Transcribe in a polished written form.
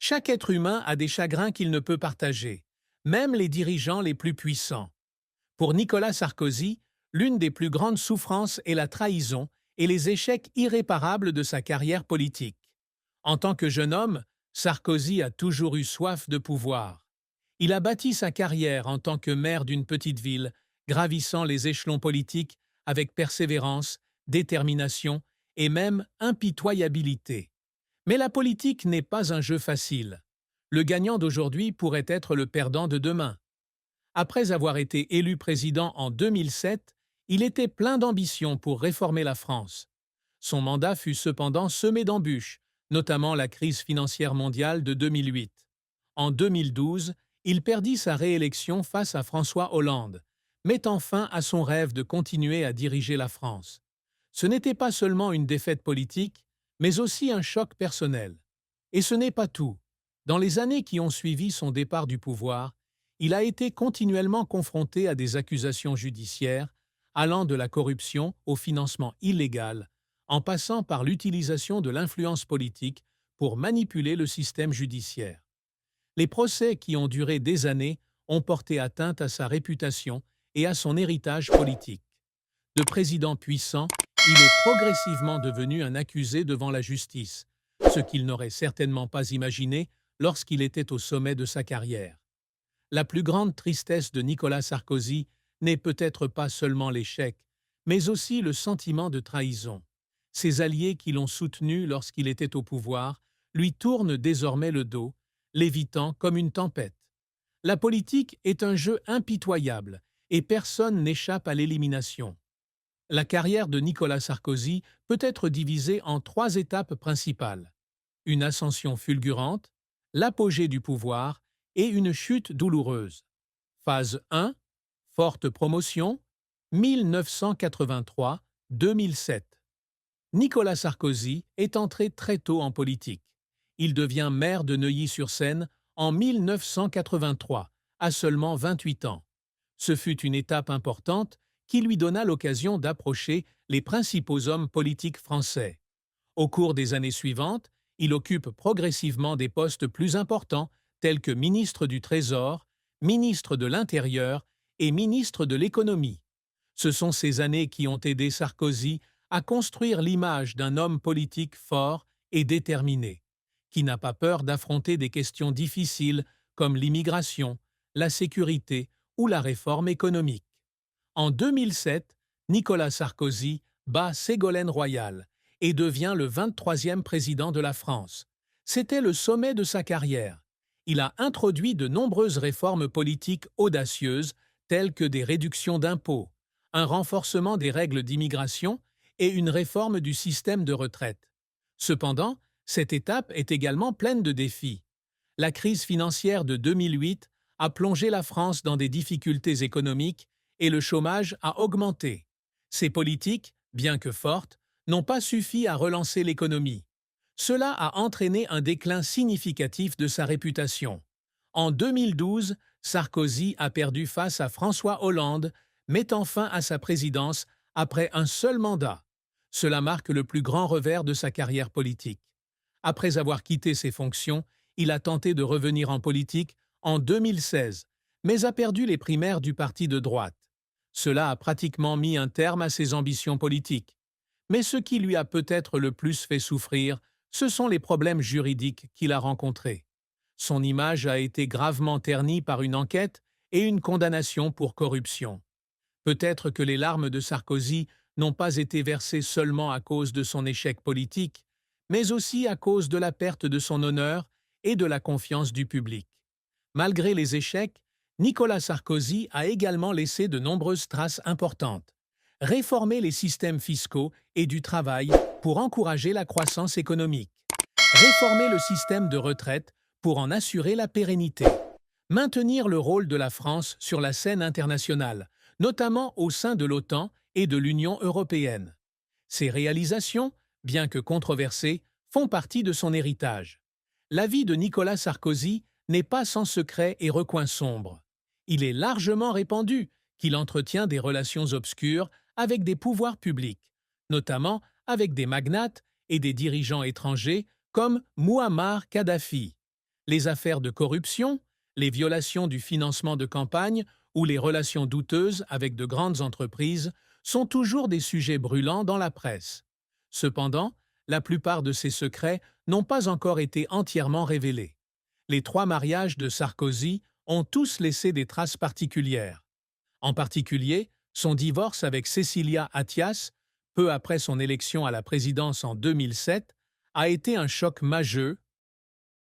Chaque être humain a des chagrins qu'il ne peut partager, même les dirigeants les plus puissants. Pour Nicolas Sarkozy, l'une des plus grandes souffrances est la trahison et les échecs irréparables de sa carrière politique. En tant que jeune homme, Sarkozy a toujours eu soif de pouvoir. Il a bâti sa carrière en tant que maire d'une petite ville, gravissant les échelons politiques avec persévérance, détermination et même impitoyabilité. Mais la politique n'est pas un jeu facile. Le gagnant d'aujourd'hui pourrait être le perdant de demain. Après avoir été élu président en 2007, il était plein d'ambition pour réformer la France. Son mandat fut cependant semé d'embûches, notamment la crise financière mondiale de 2008. En 2012, il perdit sa réélection face à François Hollande, mettant fin à son rêve de continuer à diriger la France. Ce n'était pas seulement une défaite politique, mais aussi un choc personnel. Et ce n'est pas tout. Dans les années qui ont suivi son départ du pouvoir, il a été continuellement confronté à des accusations judiciaires, allant de la corruption au financement illégal, en passant par l'utilisation de l'influence politique pour manipuler le système judiciaire. Les procès qui ont duré des années ont porté atteinte à sa réputation et à son héritage politique. De président puissant, il est progressivement devenu un accusé devant la justice, ce qu'il n'aurait certainement pas imaginé lorsqu'il était au sommet de sa carrière. La plus grande tristesse de Nicolas Sarkozy n'est peut-être pas seulement l'échec, mais aussi le sentiment de trahison. Ses alliés qui l'ont soutenu lorsqu'il était au pouvoir lui tournent désormais le dos, l'évitant comme une tempête. La politique est un jeu impitoyable et personne n'échappe à l'élimination. La carrière de Nicolas Sarkozy peut être divisée en trois étapes principales. Une ascension fulgurante, l'apogée du pouvoir et une chute douloureuse. Phase 1, forte promotion, 1983-2007. Nicolas Sarkozy est entré très tôt en politique. Il devient maire de Neuilly-sur-Seine en 1983, à seulement 28 ans. Ce fut une étape importante qui lui donna l'occasion d'approcher les principaux hommes politiques français. Au cours des années suivantes, il occupe progressivement des postes plus importants tels que ministre du Trésor, ministre de l'Intérieur et ministre de l'Économie. Ce sont ces années qui ont aidé Sarkozy à construire l'image d'un homme politique fort et déterminé, qui n'a pas peur d'affronter des questions difficiles comme l'immigration, la sécurité ou la réforme économique. En 2007, Nicolas Sarkozy bat Ségolène Royal et devient le 23e président de la France. C'était le sommet de sa carrière. Il a introduit de nombreuses réformes politiques audacieuses telles que des réductions d'impôts, un renforcement des règles d'immigration et une réforme du système de retraite. Cependant, cette étape est également pleine de défis. La crise financière de 2008 a plongé la France dans des difficultés économiques et le chômage a augmenté. Ces politiques, bien que fortes, n'ont pas suffi à relancer l'économie. Cela a entraîné un déclin significatif de sa réputation. En 2012, Sarkozy a perdu face à François Hollande, mettant fin à sa présidence après un seul mandat. Cela marque le plus grand revers de sa carrière politique. Après avoir quitté ses fonctions, il a tenté de revenir en politique en 2016, mais a perdu les primaires du parti de droite. Cela a pratiquement mis un terme à ses ambitions politiques. Mais ce qui lui a peut-être le plus fait souffrir, ce sont les problèmes juridiques qu'il a rencontrés. Son image a été gravement ternie par une enquête et une condamnation pour corruption. Peut-être que les larmes de Sarkozy n'ont pas été versées seulement à cause de son échec politique, mais aussi à cause de la perte de son honneur et de la confiance du public. Malgré les échecs, Nicolas Sarkozy a également laissé de nombreuses traces importantes. Réformer les systèmes fiscaux et du travail pour encourager la croissance économique. Réformer le système de retraite pour en assurer la pérennité. Maintenir le rôle de la France sur la scène internationale, notamment au sein de l'OTAN et de l'Union européenne. Ces réalisations, bien que controversées, font partie de son héritage. La vie de Nicolas Sarkozy n'est pas sans secret et recoins sombres. Il est largement répandu qu'il entretient des relations obscures avec des pouvoirs publics, notamment avec des magnates et des dirigeants étrangers comme Mouammar Kadhafi. Les affaires de corruption, les violations du financement de campagne ou les relations douteuses avec de grandes entreprises sont toujours des sujets brûlants dans la presse. Cependant, la plupart de ces secrets n'ont pas encore été entièrement révélés. Les 3 mariages de Sarkozy ont tous laissé des traces particulières. En particulier, son divorce avec Cecilia Attias, peu après son élection à la présidence en 2007, a été un choc majeur